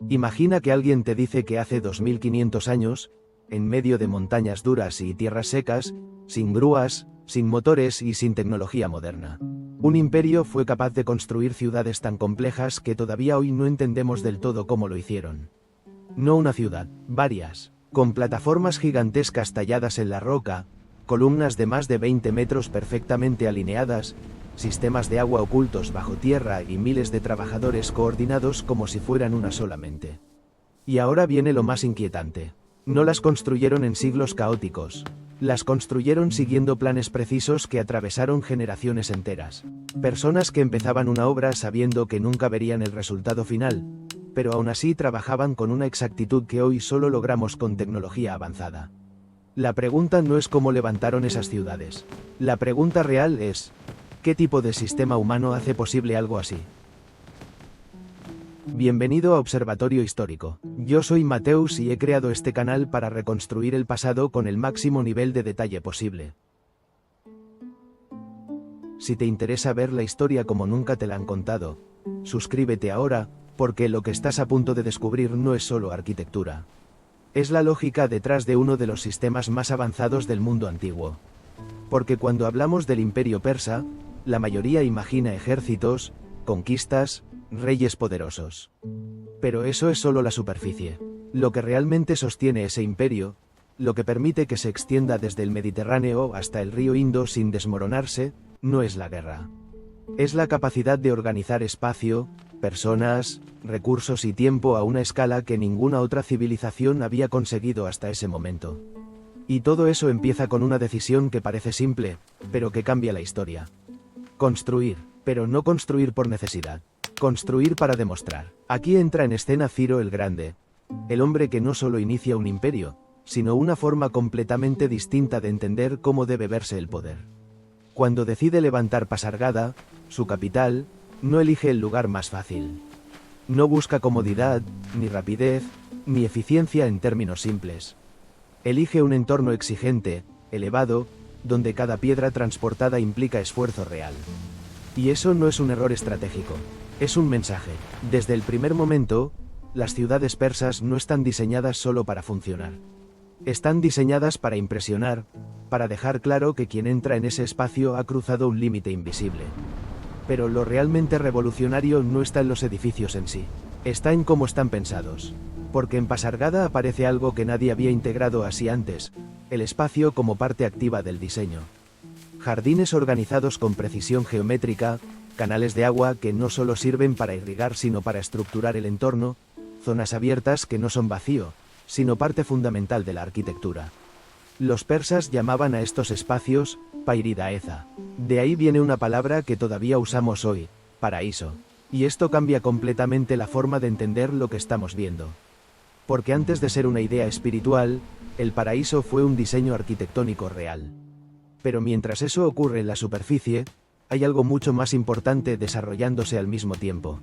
Imagina que alguien te dice que hace 2500 años, en medio de montañas duras y tierras secas, sin grúas, sin motores y sin tecnología moderna, un imperio fue capaz de construir ciudades tan complejas que todavía hoy no entendemos del todo cómo lo hicieron. No una ciudad, varias, con plataformas gigantescas talladas en la roca, columnas de más de 20 metros perfectamente alineadas, sistemas de agua ocultos bajo tierra y miles de trabajadores coordinados como si fueran una sola mente. Y ahora viene lo más inquietante. No las construyeron en siglos caóticos. Las construyeron siguiendo planes precisos que atravesaron generaciones enteras. Personas que empezaban una obra sabiendo que nunca verían el resultado final, pero aún así trabajaban con una exactitud que hoy solo logramos con tecnología avanzada. La pregunta no es cómo levantaron esas ciudades. La pregunta real es, ¿qué tipo de sistema humano hace posible algo así? Bienvenido a Observatorio Histórico. Yo soy Mateus y he creado este canal para reconstruir el pasado con el máximo nivel de detalle posible. Si te interesa ver la historia como nunca te la han contado, suscríbete ahora, porque lo que estás a punto de descubrir no es solo arquitectura. Es la lógica detrás de uno de los sistemas más avanzados del mundo antiguo. Porque cuando hablamos del Imperio Persa, la mayoría imagina ejércitos, conquistas, reyes poderosos. Pero eso es solo la superficie. Lo que realmente sostiene ese imperio, lo que permite que se extienda desde el Mediterráneo hasta el río Indo sin desmoronarse, no es la guerra. Es la capacidad de organizar espacio, personas, recursos y tiempo a una escala que ninguna otra civilización había conseguido hasta ese momento. Y todo eso empieza con una decisión que parece simple, pero que cambia la historia. Construir, pero no construir por necesidad. Construir para demostrar. Aquí entra en escena Ciro el Grande, el hombre que no solo inicia un imperio, sino una forma completamente distinta de entender cómo debe verse el poder. Cuando decide levantar Pasargada, su capital, no elige el lugar más fácil. No busca comodidad, ni rapidez, ni eficiencia en términos simples. Elige un entorno exigente, elevado, donde cada piedra transportada implica esfuerzo real. Y eso no es un error estratégico. Es un mensaje. Desde el primer momento, las ciudades persas no están diseñadas solo para funcionar. Están diseñadas para impresionar, para dejar claro que quien entra en ese espacio ha cruzado un límite invisible. Pero lo realmente revolucionario no está en los edificios en sí. Está en cómo están pensados. Porque en Pasargada aparece algo que nadie había integrado así antes, el espacio como parte activa del diseño. Jardines organizados con precisión geométrica, canales de agua que no solo sirven para irrigar sino para estructurar el entorno, zonas abiertas que no son vacío, sino parte fundamental de la arquitectura. Los persas llamaban a estos espacios Pairidaeza. De ahí viene una palabra que todavía usamos hoy, paraíso. Y esto cambia completamente la forma de entender lo que estamos viendo. Porque antes de ser una idea espiritual, el paraíso fue un diseño arquitectónico real. Pero mientras eso ocurre en la superficie, hay algo mucho más importante desarrollándose al mismo tiempo.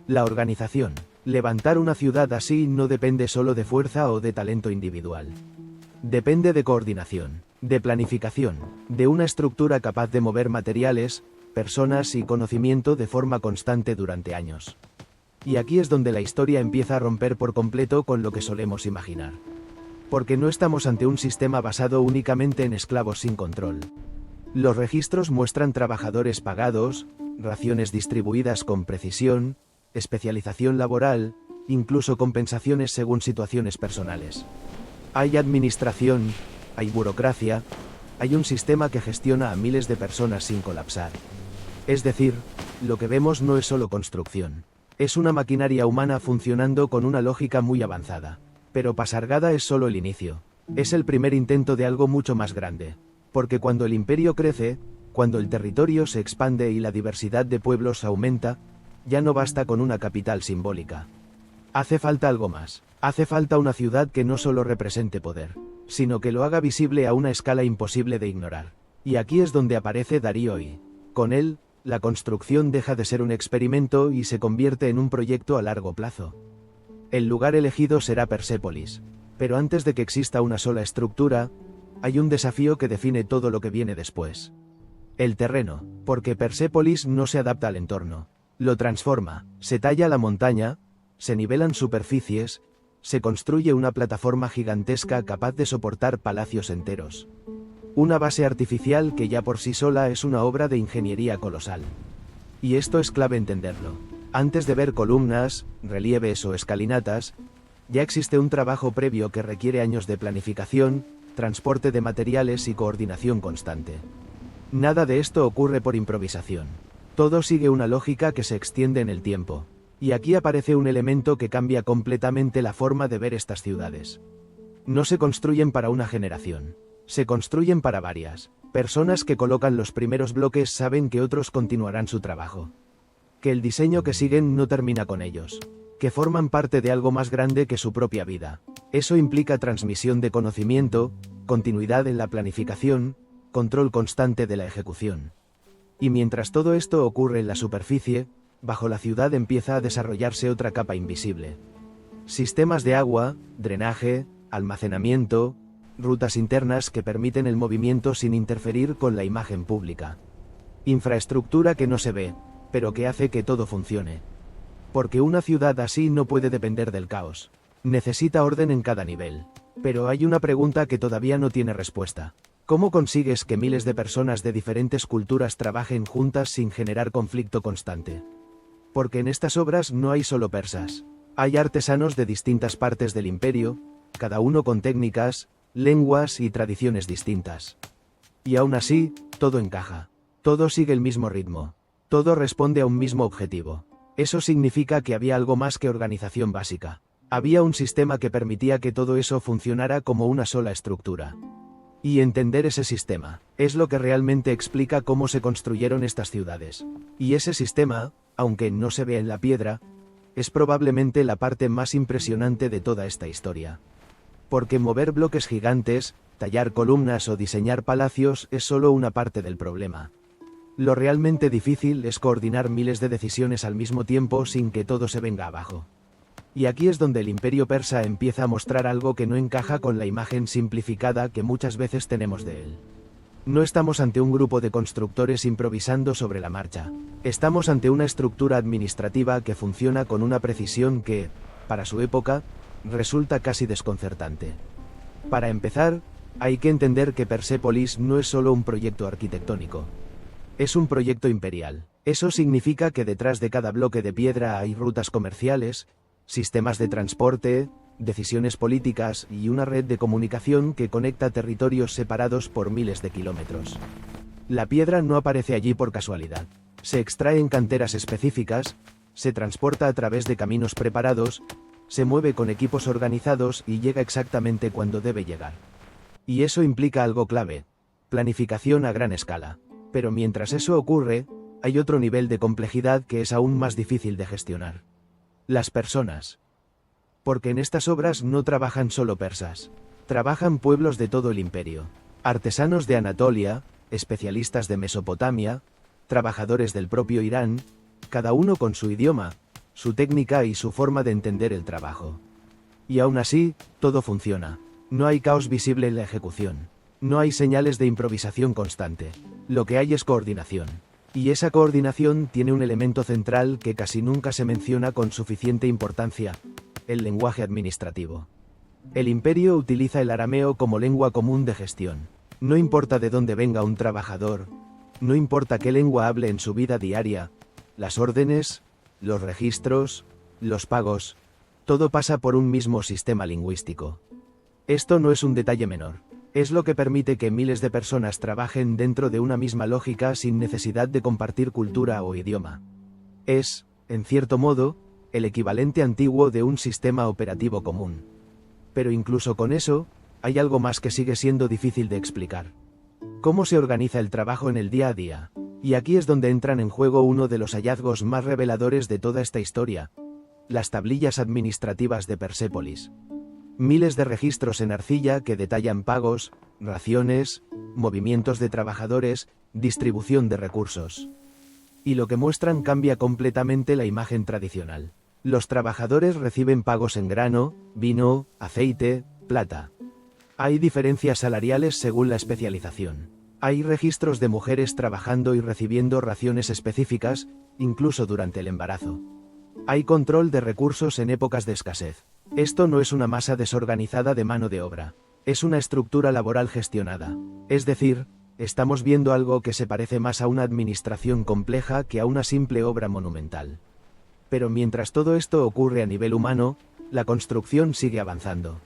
La organización. Levantar una ciudad así no depende solo de fuerza o de talento individual. Depende de coordinación, de planificación, de una estructura capaz de mover materiales, personas y conocimiento de forma constante durante años. Y aquí es donde la historia empieza a romper por completo con lo que solemos imaginar. Porque no estamos ante un sistema basado únicamente en esclavos sin control. Los registros muestran trabajadores pagados, raciones distribuidas con precisión, especialización laboral, incluso compensaciones según situaciones personales. Hay administración, hay burocracia, hay un sistema que gestiona a miles de personas sin colapsar. Es decir, lo que vemos no es solo construcción. Es una maquinaria humana funcionando con una lógica muy avanzada. Pero Pasargada es solo el inicio. Es el primer intento de algo mucho más grande. Porque cuando el imperio crece, cuando el territorio se expande y la diversidad de pueblos aumenta, ya no basta con una capital simbólica. Hace falta algo más. Hace falta una ciudad que no solo represente poder, sino que lo haga visible a una escala imposible de ignorar. Y aquí es donde aparece Darío y, con él, la construcción deja de ser un experimento y se convierte en un proyecto a largo plazo. El lugar elegido será Persépolis. Pero antes de que exista una sola estructura, hay un desafío que define todo lo que viene después. El terreno, porque Persépolis no se adapta al entorno. Lo transforma, se talla la montaña, se nivelan superficies, se construye una plataforma gigantesca capaz de soportar palacios enteros. Una base artificial que ya por sí sola es una obra de ingeniería colosal. Y esto es clave entenderlo. Antes de ver columnas, relieves o escalinatas, ya existe un trabajo previo que requiere años de planificación, transporte de materiales y coordinación constante. Nada de esto ocurre por improvisación. Todo sigue una lógica que se extiende en el tiempo. Y aquí aparece un elemento que cambia completamente la forma de ver estas ciudades. No se construyen para una generación. Se construyen para varias. Personas que colocan los primeros bloques saben que otros continuarán su trabajo. Que el diseño que siguen no termina con ellos. Que forman parte de algo más grande que su propia vida. Eso implica transmisión de conocimiento, continuidad en la planificación, control constante de la ejecución. Y mientras todo esto ocurre en la superficie, bajo la ciudad empieza a desarrollarse otra capa invisible. Sistemas de agua, drenaje, almacenamiento, rutas internas que permiten el movimiento sin interferir con la imagen pública. Infraestructura que no se ve, pero que hace que todo funcione. Porque una ciudad así no puede depender del caos. Necesita orden en cada nivel. Pero hay una pregunta que todavía no tiene respuesta. ¿Cómo consigues que miles de personas de diferentes culturas trabajen juntas sin generar conflicto constante? Porque en estas obras no hay solo persas. Hay artesanos de distintas partes del imperio, cada uno con técnicas, lenguas y tradiciones distintas. Y aún así, todo encaja. Todo sigue el mismo ritmo. Todo responde a un mismo objetivo. Eso significa que había algo más que organización básica. Había un sistema que permitía que todo eso funcionara como una sola estructura. Y entender ese sistema es lo que realmente explica cómo se construyeron estas ciudades. Y ese sistema, aunque no se ve en la piedra, es probablemente la parte más impresionante de toda esta historia. Porque mover bloques gigantes, tallar columnas o diseñar palacios es solo una parte del problema. Lo realmente difícil es coordinar miles de decisiones al mismo tiempo sin que todo se venga abajo. Y aquí es donde el imperio persa empieza a mostrar algo que no encaja con la imagen simplificada que muchas veces tenemos de él. No estamos ante un grupo de constructores improvisando sobre la marcha. Estamos ante una estructura administrativa que funciona con una precisión que, para su época, resulta casi desconcertante. Para empezar, hay que entender que Persépolis no es solo un proyecto arquitectónico. Es un proyecto imperial. Eso significa que detrás de cada bloque de piedra hay rutas comerciales, sistemas de transporte, decisiones políticas y una red de comunicación que conecta territorios separados por miles de kilómetros. La piedra no aparece allí por casualidad. Se extrae en canteras específicas, se transporta a través de caminos preparados, se mueve con equipos organizados y llega exactamente cuando debe llegar. Y eso implica algo clave: planificación a gran escala. Pero mientras eso ocurre, hay otro nivel de complejidad que es aún más difícil de gestionar. Las personas. Porque en estas obras no trabajan solo persas. Trabajan pueblos de todo el imperio. Artesanos de Anatolia, especialistas de Mesopotamia, trabajadores del propio Irán, cada uno con su idioma, su técnica y su forma de entender el trabajo. Y aún así, todo funciona. No hay caos visible en la ejecución. No hay señales de improvisación constante. Lo que hay es coordinación. Y esa coordinación tiene un elemento central que casi nunca se menciona con suficiente importancia: el lenguaje administrativo. El imperio utiliza el arameo como lengua común de gestión. No importa de dónde venga un trabajador, no importa qué lengua hable en su vida diaria, las órdenes, los registros, los pagos, todo pasa por un mismo sistema lingüístico. Esto no es un detalle menor. Es lo que permite que miles de personas trabajen dentro de una misma lógica sin necesidad de compartir cultura o idioma. Es, en cierto modo, el equivalente antiguo de un sistema operativo común. Pero incluso con eso, hay algo más que sigue siendo difícil de explicar. ¿Cómo se organiza el trabajo en el día a día? Y aquí es donde entran en juego uno de los hallazgos más reveladores de toda esta historia: las tablillas administrativas de Persépolis. Miles de registros en arcilla que detallan pagos, raciones, movimientos de trabajadores, distribución de recursos. Y lo que muestran cambia completamente la imagen tradicional. Los trabajadores reciben pagos en grano, vino, aceite, plata. Hay diferencias salariales según la especialización. Hay registros de mujeres trabajando y recibiendo raciones específicas, incluso durante el embarazo. Hay control de recursos en épocas de escasez. Esto no es una masa desorganizada de mano de obra. Es una estructura laboral gestionada. Es decir, estamos viendo algo que se parece más a una administración compleja que a una simple obra monumental. Pero mientras todo esto ocurre a nivel humano, la construcción sigue avanzando.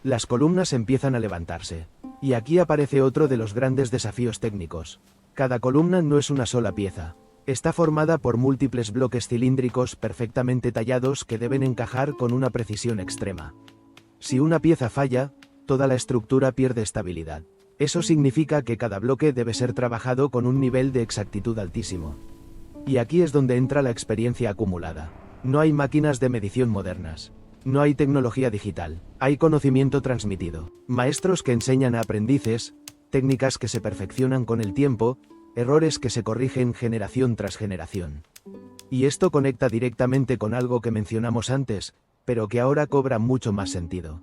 Las columnas empiezan a levantarse. Y aquí aparece otro de los grandes desafíos técnicos. Cada columna no es una sola pieza. Está formada por múltiples bloques cilíndricos perfectamente tallados que deben encajar con una precisión extrema. Si una pieza falla, toda la estructura pierde estabilidad. Eso significa que cada bloque debe ser trabajado con un nivel de exactitud altísimo. Y aquí es donde entra la experiencia acumulada. No hay máquinas de medición modernas. No hay tecnología digital. Hay conocimiento transmitido. Maestros que enseñan a aprendices, técnicas que se perfeccionan con el tiempo, errores que se corrigen generación tras generación. Y esto conecta directamente con algo que mencionamos antes, pero que ahora cobra mucho más sentido.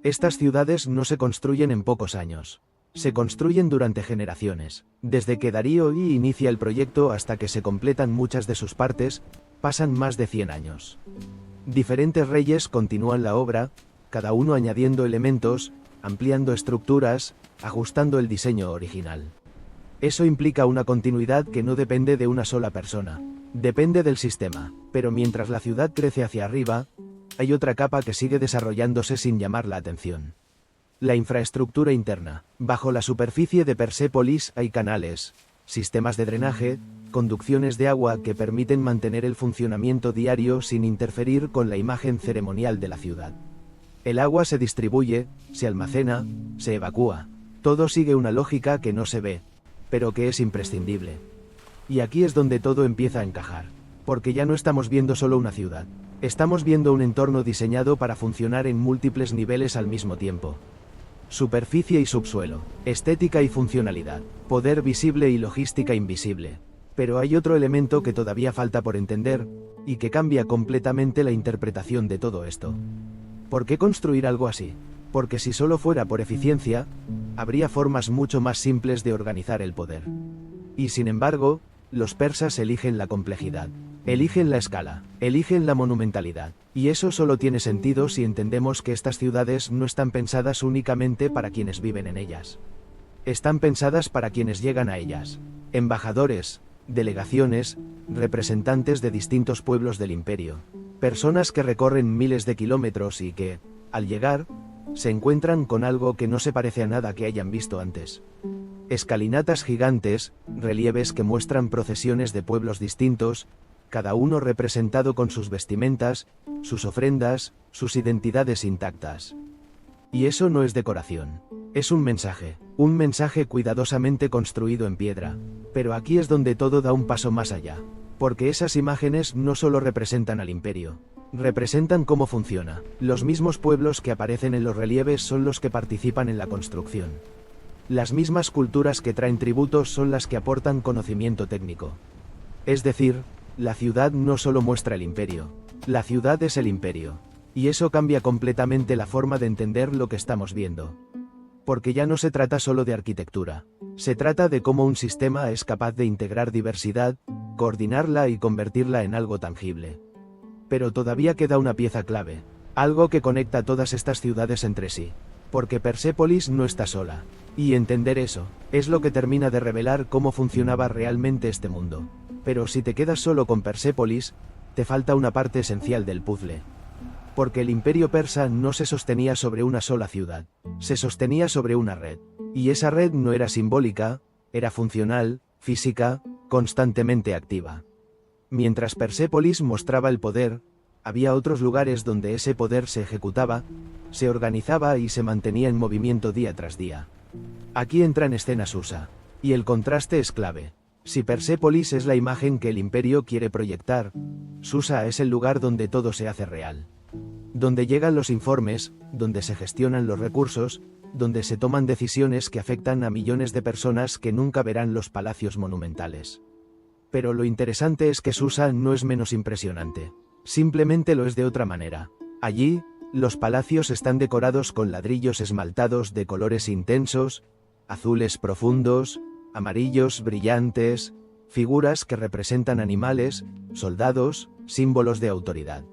Estas ciudades no se construyen en pocos años. Se construyen durante generaciones. Desde que Darío I inicia el proyecto hasta que se completan muchas de sus partes, pasan más de 100 años. Diferentes reyes continúan la obra, cada uno añadiendo elementos, ampliando estructuras, ajustando el diseño original. Eso implica una continuidad que no depende de una sola persona. Depende del sistema. Pero mientras la ciudad crece hacia arriba, hay otra capa que sigue desarrollándose sin llamar la atención. La infraestructura interna. Bajo la superficie de Persépolis hay canales, sistemas de drenaje, conducciones de agua que permiten mantener el funcionamiento diario sin interferir con la imagen ceremonial de la ciudad. El agua se distribuye, se almacena, se evacúa. Todo sigue una lógica que no se ve, pero que es imprescindible. Y aquí es donde todo empieza a encajar. Porque ya no estamos viendo solo una ciudad. Estamos viendo un entorno diseñado para funcionar en múltiples niveles al mismo tiempo. Superficie y subsuelo, estética y funcionalidad, poder visible y logística invisible. Pero hay otro elemento que todavía falta por entender, y que cambia completamente la interpretación de todo esto. ¿Por qué construir algo así? Porque si solo fuera por eficiencia, habría formas mucho más simples de organizar el poder. Y sin embargo, los persas eligen la complejidad, eligen la escala, eligen la monumentalidad. Y eso solo tiene sentido si entendemos que estas ciudades no están pensadas únicamente para quienes viven en ellas. Están pensadas para quienes llegan a ellas. Embajadores, delegaciones, representantes de distintos pueblos del imperio. Personas que recorren miles de kilómetros y que, al llegar, se encuentran con algo que no se parece a nada que hayan visto antes. Escalinatas gigantes, relieves que muestran procesiones de pueblos distintos, cada uno representado con sus vestimentas, sus ofrendas, sus identidades intactas. Y eso no es decoración. Es un mensaje cuidadosamente construido en piedra. Pero aquí es donde todo da un paso más allá. Porque esas imágenes no solo representan al imperio. Representan cómo funciona. Los mismos pueblos que aparecen en los relieves son los que participan en la construcción. Las mismas culturas que traen tributos son las que aportan conocimiento técnico. Es decir, la ciudad no solo muestra el imperio. La ciudad es el imperio. Y eso cambia completamente la forma de entender lo que estamos viendo. Porque ya no se trata solo de arquitectura. Se trata de cómo un sistema es capaz de integrar diversidad, coordinarla y convertirla en algo tangible. Pero todavía queda una pieza clave. Algo que conecta todas estas ciudades entre sí. Porque Persépolis no está sola. Y entender eso, es lo que termina de revelar cómo funcionaba realmente este mundo. Pero si te quedas solo con Persépolis, te falta una parte esencial del puzzle. Porque el imperio persa no se sostenía sobre una sola ciudad, se sostenía sobre una red. Y esa red no era simbólica, era funcional, física, constantemente activa. Mientras Persépolis mostraba el poder, había otros lugares donde ese poder se ejecutaba, se organizaba y se mantenía en movimiento día tras día. Aquí entra en escena Susa. Y el contraste es clave. Si Persépolis es la imagen que el imperio quiere proyectar, Susa es el lugar donde todo se hace real. Donde llegan los informes, donde se gestionan los recursos, donde se toman decisiones que afectan a millones de personas que nunca verán los palacios monumentales. Pero lo interesante es que Susa no es menos impresionante. Simplemente lo es de otra manera. Allí, los palacios están decorados con ladrillos esmaltados de colores intensos, azules profundos, amarillos brillantes, figuras que representan animales, soldados, símbolos de autoridad.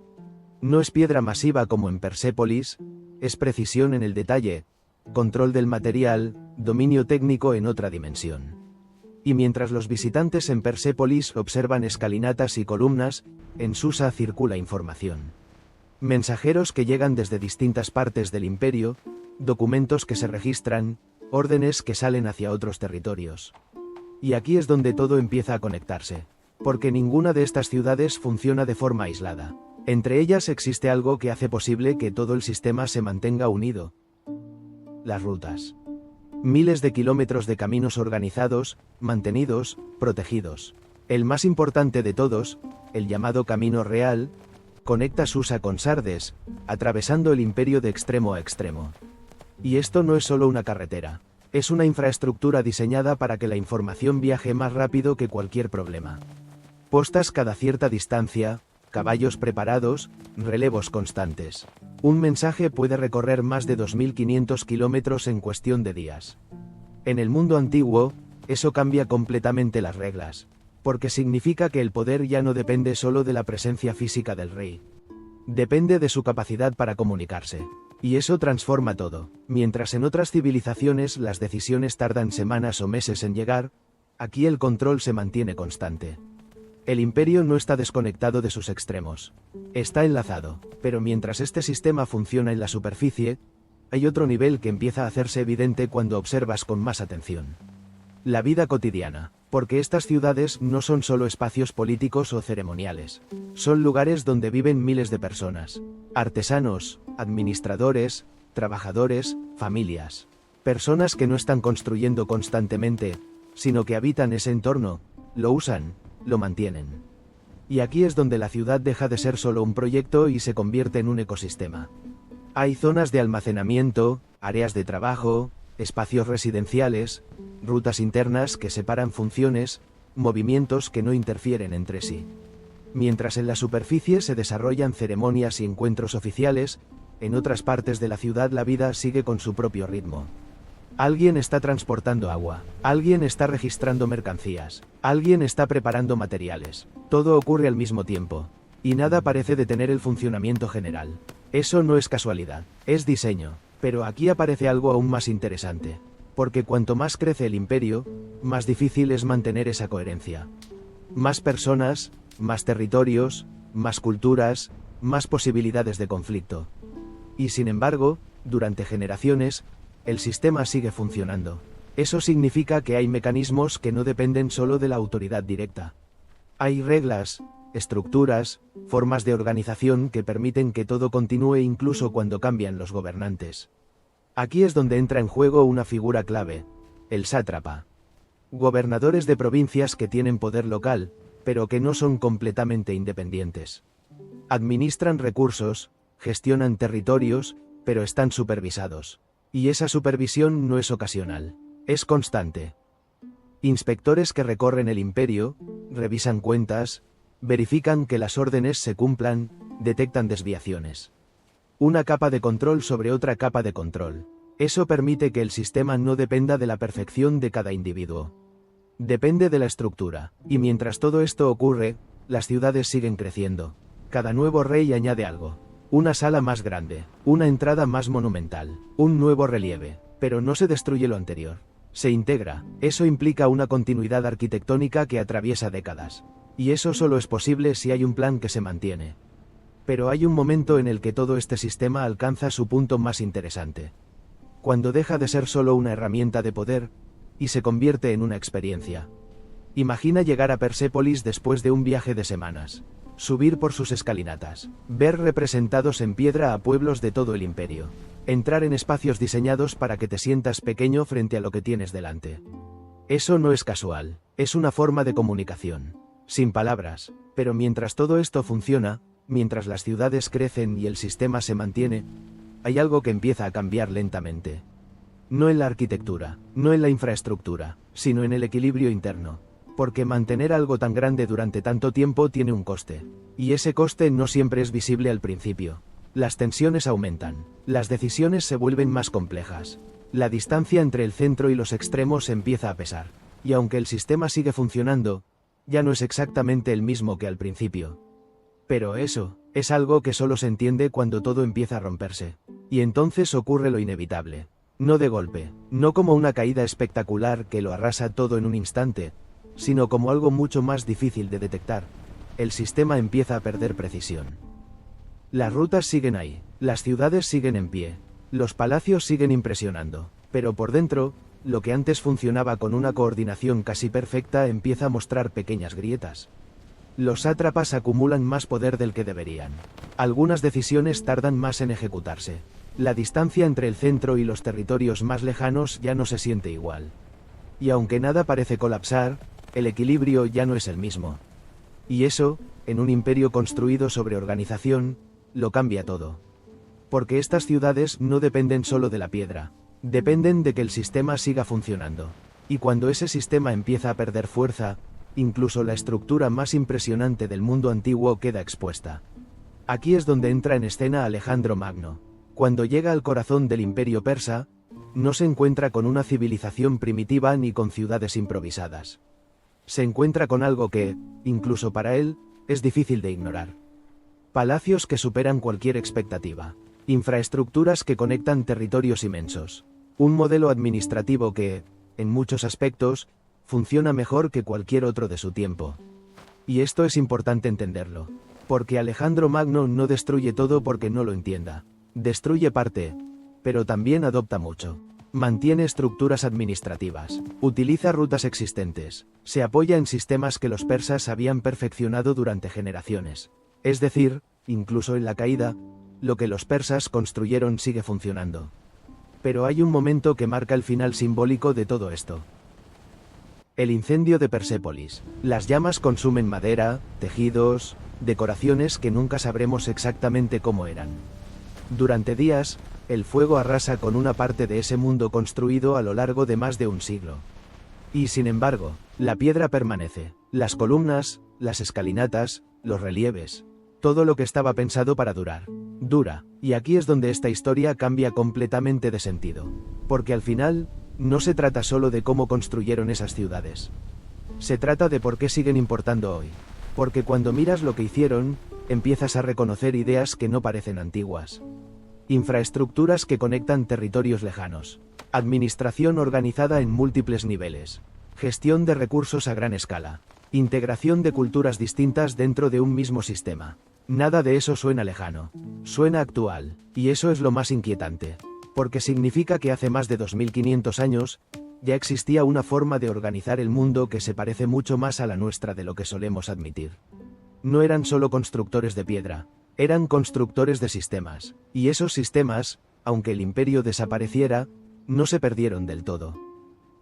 No es piedra masiva como en Persépolis, es precisión en el detalle, control del material, dominio técnico en otra dimensión. Y mientras los visitantes en Persépolis observan escalinatas y columnas, en Susa circula información. Mensajeros que llegan desde distintas partes del imperio, documentos que se registran, órdenes que salen hacia otros territorios. Y aquí es donde todo empieza a conectarse, porque ninguna de estas ciudades funciona de forma aislada. Entre ellas existe algo que hace posible que todo el sistema se mantenga unido. Las rutas. Miles de kilómetros de caminos organizados, mantenidos, protegidos. El más importante de todos, el llamado Camino Real, conecta Susa con Sardes, atravesando el imperio de extremo a extremo. Y esto no es solo una carretera, es una infraestructura diseñada para que la información viaje más rápido que cualquier problema. Postas cada cierta distancia, caballos preparados, relevos constantes. Un mensaje puede recorrer más de 2.500 kilómetros en cuestión de días. En el mundo antiguo, eso cambia completamente las reglas, porque significa que el poder ya no depende solo de la presencia física del rey. Depende de su capacidad para comunicarse. Y eso transforma todo. Mientras en otras civilizaciones las decisiones tardan semanas o meses en llegar, aquí el control se mantiene constante. El imperio no está desconectado de sus extremos. Está enlazado, pero mientras este sistema funciona en la superficie, hay otro nivel que empieza a hacerse evidente cuando observas con más atención. La vida cotidiana, porque estas ciudades no son solo espacios políticos o ceremoniales. Son lugares donde viven miles de personas. Artesanos, administradores, trabajadores, familias. Personas que no están construyendo constantemente, sino que habitan ese entorno, lo usan, lo mantienen. Y aquí es donde la ciudad deja de ser solo un proyecto y se convierte en un ecosistema. Hay zonas de almacenamiento, áreas de trabajo, espacios residenciales, rutas internas que separan funciones, movimientos que no interfieren entre sí. Mientras en la superficie se desarrollan ceremonias y encuentros oficiales, en otras partes de la ciudad la vida sigue con su propio ritmo. Alguien está transportando agua, alguien está registrando mercancías, alguien está preparando materiales. Todo ocurre al mismo tiempo, y nada parece detener el funcionamiento general. Eso no es casualidad, es diseño. Pero aquí aparece algo aún más interesante, porque cuanto más crece el imperio, más difícil es mantener esa coherencia. Más personas, más territorios, más culturas, más posibilidades de conflicto. Y sin embargo, durante generaciones, el sistema sigue funcionando. Eso significa que hay mecanismos que no dependen solo de la autoridad directa. Hay reglas, estructuras, formas de organización que permiten que todo continúe incluso cuando cambian los gobernantes. Aquí es donde entra en juego una figura clave, el sátrapa. Gobernadores de provincias que tienen poder local, pero que no son completamente independientes. Administran recursos, gestionan territorios, pero están supervisados. Y esa supervisión no es ocasional, es constante. Inspectores que recorren el imperio, revisan cuentas, verifican que las órdenes se cumplan, detectan desviaciones. Una capa de control sobre otra capa de control. Eso permite que el sistema no dependa de la perfección de cada individuo. Depende de la estructura, y mientras todo esto ocurre, las ciudades siguen creciendo. Cada nuevo rey añade algo. Una sala más grande, una entrada más monumental, un nuevo relieve, pero no se destruye lo anterior. Se integra, eso implica una continuidad arquitectónica que atraviesa décadas. Y eso solo es posible si hay un plan que se mantiene. Pero hay un momento en el que todo este sistema alcanza su punto más interesante. Cuando deja de ser solo una herramienta de poder, y se convierte en una experiencia. Imagina llegar a Persépolis después de un viaje de semanas. Subir por sus escalinatas, ver representados en piedra a pueblos de todo el imperio, entrar en espacios diseñados para que te sientas pequeño frente a lo que tienes delante. Eso no es casual, es una forma de comunicación, sin palabras, pero mientras todo esto funciona, mientras las ciudades crecen y el sistema se mantiene, hay algo que empieza a cambiar lentamente. No en la arquitectura, no en la infraestructura, sino en el equilibrio interno. Porque mantener algo tan grande durante tanto tiempo tiene un coste. Y ese coste no siempre es visible al principio. Las tensiones aumentan. Las decisiones se vuelven más complejas. La distancia entre el centro y los extremos empieza a pesar. Y aunque el sistema sigue funcionando, ya no es exactamente el mismo que al principio. Pero eso, es algo que solo se entiende cuando todo empieza a romperse. Y entonces ocurre lo inevitable. No de golpe, no como una caída espectacular que lo arrasa todo en un instante, sino como algo mucho más difícil de detectar. El sistema empieza a perder precisión. Las rutas siguen ahí, las ciudades siguen en pie, los palacios siguen impresionando, pero por dentro, lo que antes funcionaba con una coordinación casi perfecta empieza a mostrar pequeñas grietas. Los sátrapas acumulan más poder del que deberían. Algunas decisiones tardan más en ejecutarse. La distancia entre el centro y los territorios más lejanos ya no se siente igual. Y aunque nada parece colapsar, el equilibrio ya no es el mismo. Y eso, en un imperio construido sobre organización, lo cambia todo. Porque estas ciudades no dependen solo de la piedra, dependen de que el sistema siga funcionando. Y cuando ese sistema empieza a perder fuerza, incluso la estructura más impresionante del mundo antiguo queda expuesta. Aquí es donde entra en escena Alejandro Magno. Cuando llega al corazón del imperio persa, no se encuentra con una civilización primitiva ni con ciudades improvisadas. Se encuentra con algo que, incluso para él, es difícil de ignorar. Palacios que superan cualquier expectativa. Infraestructuras que conectan territorios inmensos. Un modelo administrativo que, en muchos aspectos, funciona mejor que cualquier otro de su tiempo. Y esto es importante entenderlo. Porque Alejandro Magno no destruye todo porque no lo entienda. Destruye parte, pero también adopta mucho. Mantiene estructuras administrativas, utiliza rutas existentes, se apoya en sistemas que los persas habían perfeccionado durante generaciones. Es decir, incluso en la caída, lo que los persas construyeron sigue funcionando. Pero hay un momento que marca el final simbólico de todo esto. El incendio de Persépolis. Las llamas consumen madera, tejidos, decoraciones que nunca sabremos exactamente cómo eran. Durante días, el fuego arrasa con una parte de ese mundo construido a lo largo de más de un siglo. Y sin embargo, la piedra permanece, las columnas, las escalinatas, los relieves, todo lo que estaba pensado para durar, dura, y aquí es donde esta historia cambia completamente de sentido. Porque al final, no se trata solo de cómo construyeron esas ciudades. Se trata de por qué siguen importando hoy. Porque cuando miras lo que hicieron, empiezas a reconocer ideas que no parecen antiguas. Infraestructuras que conectan territorios lejanos. Administración organizada en múltiples niveles. Gestión de recursos a gran escala. Integración de culturas distintas dentro de un mismo sistema. Nada de eso suena lejano. Suena actual. Y eso es lo más inquietante. Porque significa que hace más de 2500 años, ya existía una forma de organizar el mundo que se parece mucho más a la nuestra de lo que solemos admitir. No eran solo constructores de piedra, eran constructores de sistemas, y esos sistemas, aunque el imperio desapareciera, no se perdieron del todo.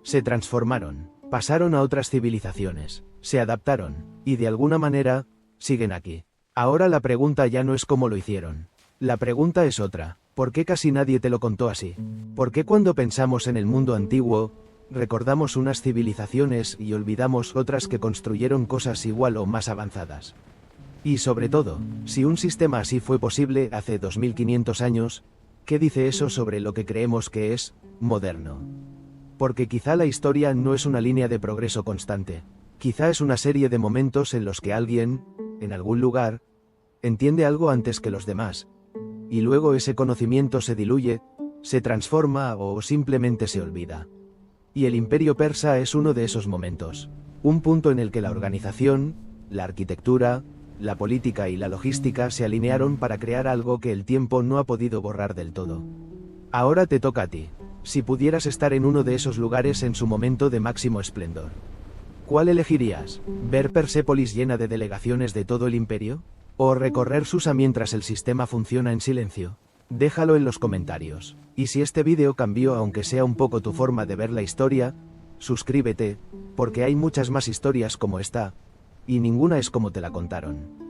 Se transformaron, pasaron a otras civilizaciones, se adaptaron, y de alguna manera, siguen aquí. Ahora la pregunta ya no es cómo lo hicieron. La pregunta es otra, ¿por qué casi nadie te lo contó así? ¿Por qué cuando pensamos en el mundo antiguo, recordamos unas civilizaciones y olvidamos otras que construyeron cosas igual o más avanzadas? Y sobre todo, si un sistema así fue posible hace 2500 años, ¿qué dice eso sobre lo que creemos que es moderno? Porque quizá la historia no es una línea de progreso constante, quizá es una serie de momentos en los que alguien, en algún lugar, entiende algo antes que los demás, y luego ese conocimiento se diluye, se transforma o simplemente se olvida. Y el imperio persa es uno de esos momentos, un punto en el que la organización, la arquitectura, la política y la logística se alinearon para crear algo que el tiempo no ha podido borrar del todo. Ahora te toca a ti. Si pudieras estar en uno de esos lugares en su momento de máximo esplendor, ¿cuál elegirías? ¿Ver Persépolis llena de delegaciones de todo el imperio? ¿O recorrer Susa mientras el sistema funciona en silencio? Déjalo en los comentarios. Y si este vídeo cambió aunque sea un poco tu forma de ver la historia, suscríbete, porque hay muchas más historias como esta, y ninguna es como te la contaron.